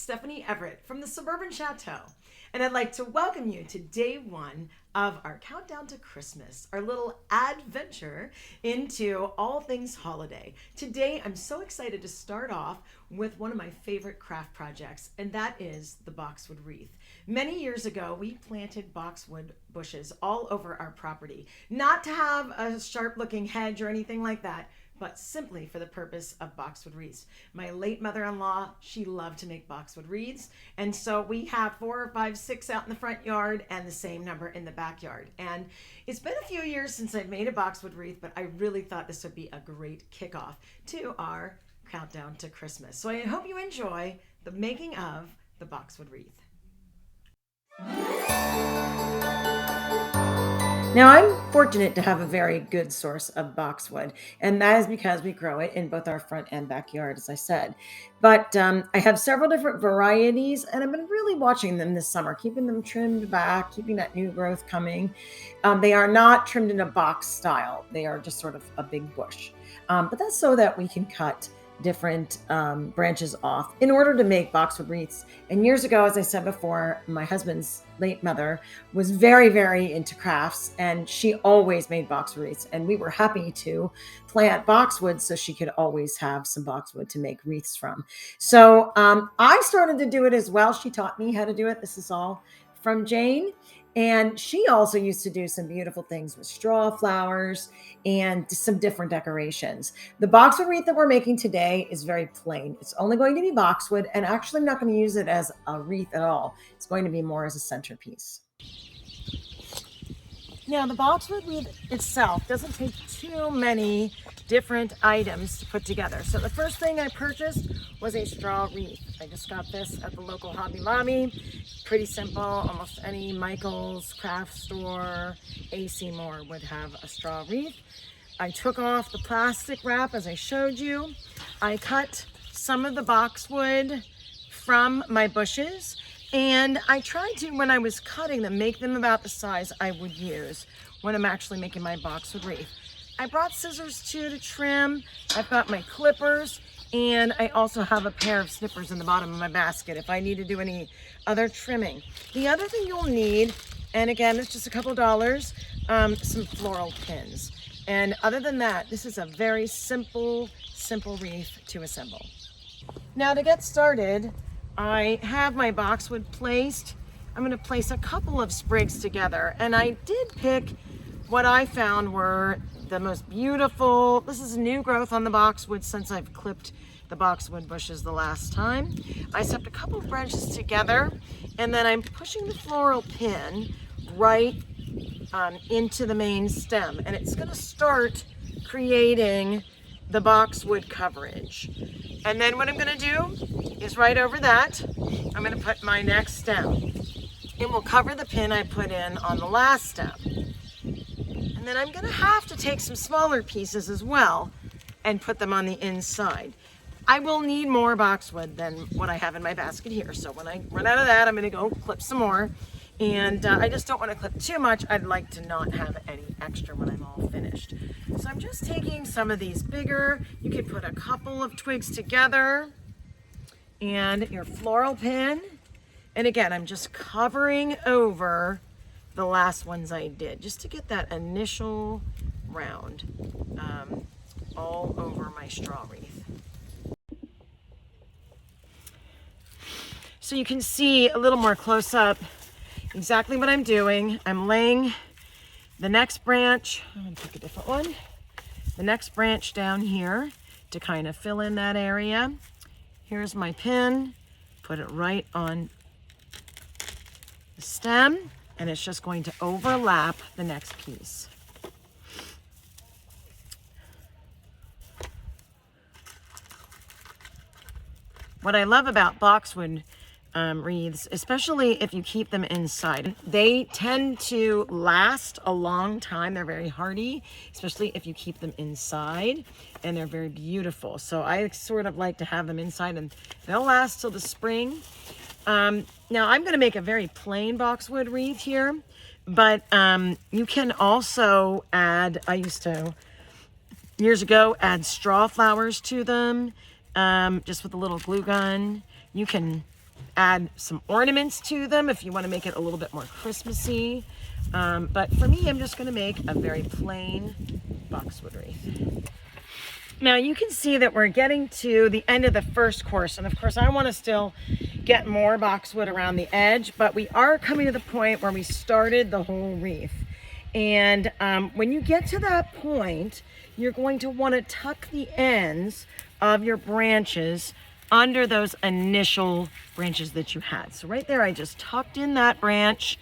Stephanie Everett from the suburban Chateau, and I'd like to welcome you to day one of our countdown to Christmas, our little adventure into all things holiday. Today, I'm so excited to start off with one of my favorite craft projects, and that is the Boxwood Wreath. Many years ago, we planted boxwood bushes all over our property, not to have a sharp-looking hedge or anything like that, but simply for the purpose of boxwood wreaths. My late mother-in-law, she loved to make boxwood wreaths, and so we have 4, 5, 6 out in the front yard and the same number in the backyard. And it's been a few years since I've made a boxwood wreath, but I really thought this would be a great kickoff to our countdown to Christmas. So I hope you enjoy the making of the boxwood wreath. Now, I'm fortunate to have a very good source of boxwood, and that is because we grow it in both our front and backyard, as I said. But I have several different varieties, and I've been really watching them this summer, keeping them trimmed back, keeping that new growth coming. They are not trimmed in a box style. They are just sort of a big bush. But that's so that we can cut different branches off in order to make boxwood wreaths. And years ago, as I said before, my husband's late mother was very, very into crafts, and she always made boxwood wreaths. And we were happy to plant boxwood so she could always have some boxwood to make wreaths from. So I started to do it as well. She taught me how to do it. This is all from Jane. And she also used to do some beautiful things with straw flowers and some different decorations. The boxwood wreath that we're making today is very plain. It's only going to be boxwood, and actually I'm not going to use it as a wreath at all. It's going to be more as a centerpiece. Now, the boxwood wreath itself doesn't take too many different items to put together. So the first thing I purchased was a straw wreath. I just got this at the local Hobby Lobby. Pretty simple. Almost any Michael's craft store, AC Moore would have a straw wreath. I took off the plastic wrap as I showed you. I cut some of the boxwood from my bushes, and I tried to, when I was cutting them, make them about the size I would use when I'm actually making my boxwood wreath. I brought scissors too to trim. I've got my clippers, and I also have a pair of snippers in the bottom of my basket if I need to do any other trimming. The other thing you'll need, and again, it's just a couple dollars, some floral pins. And other than that, this is a very simple wreath to assemble. Now, to get started, I have my boxwood placed. I'm going to place a couple of sprigs together, and I did pick what I found were the most beautiful. This is new growth on the boxwood since I've clipped the boxwood bushes the last time. I stepped a couple of branches together, and then I'm pushing the floral pin right into the main stem, and it's going to start creating the boxwood coverage. And then what I'm going to do is right over that, I'm going to put my next stem. It will cover the pin I put in on the last stem. And then I'm going to have to take some smaller pieces as well and put them on the inside. I will need more boxwood than what I have in my basket here. So when I run out of that, I'm going to go clip some more. And I just don't want to clip too much. I'd like to not have any extra when I'm all finished. So I'm just taking some of these bigger. You could put a couple of twigs together and your floral pin. And again, I'm just covering over the last ones I did, just to get that initial round all over my straw wreath. So you can see a little more close up exactly what I'm doing. I'm laying the next branch, I'm going to pick a different one, the next branch down here to kind of fill in that area. Here's my pin, put it right on the stem, and it's just going to overlap the next piece. What I love about boxwood wreaths, especially if you keep them inside, they tend to last a long time. They're very hardy, especially if you keep them inside, and they're very beautiful. So I sort of like to have them inside, and they'll last till the spring. Now I'm going to make a very plain boxwood wreath here, but you can also add, I used to years ago add straw flowers to them, just with a little glue gun. You can add some ornaments to them if you want to make it a little bit more Christmassy. But for me, I'm just going to make a very plain boxwood wreath. Now you can see that we're getting to the end of the first course, and of course I want to still get more boxwood around the edge, but we are coming to the point where we started the whole wreath. And when you get to that point, you're going to want to tuck the ends of your branches under those initial branches that you had. So right there, I just tucked in that branch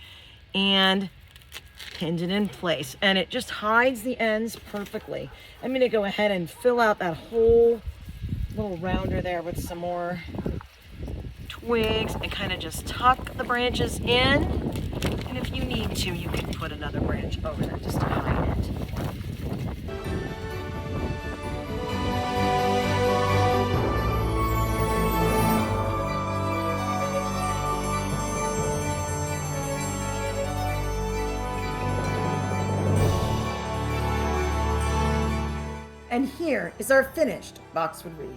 and pinned it in place, and it just hides the ends perfectly. I'm going to go ahead and fill out that whole little rounder there with some more twigs and kind of just tuck the branches in. And if you need to, you can put another branch over that just to hide it. And here is our finished boxwood wreath.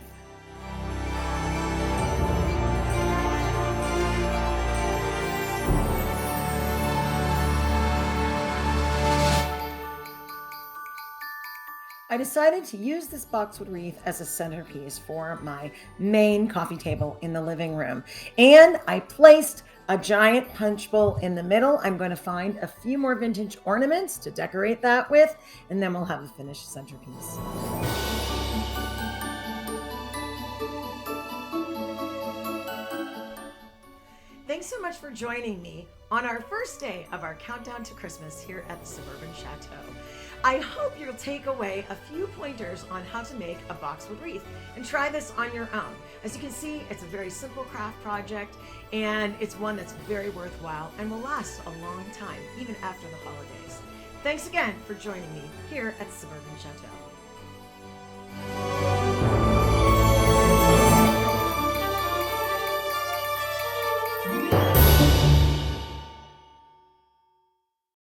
I decided to use this boxwood wreath as a centerpiece for my main coffee table in the living room. And I placed a giant punch bowl in the middle. I'm going to find a few more vintage ornaments to decorate that with, and then we'll have a finished centerpiece. Thanks so much for joining me on our first day of our countdown to Christmas here at the Suburban Chateau. I hope you'll take away a few pointers on how to make a boxwood wreath and try this on your own. As you can see, it's a very simple craft project, and it's one that's very worthwhile and will last a long time, even after the holidays. Thanks again for joining me here at the Suburban Chateau.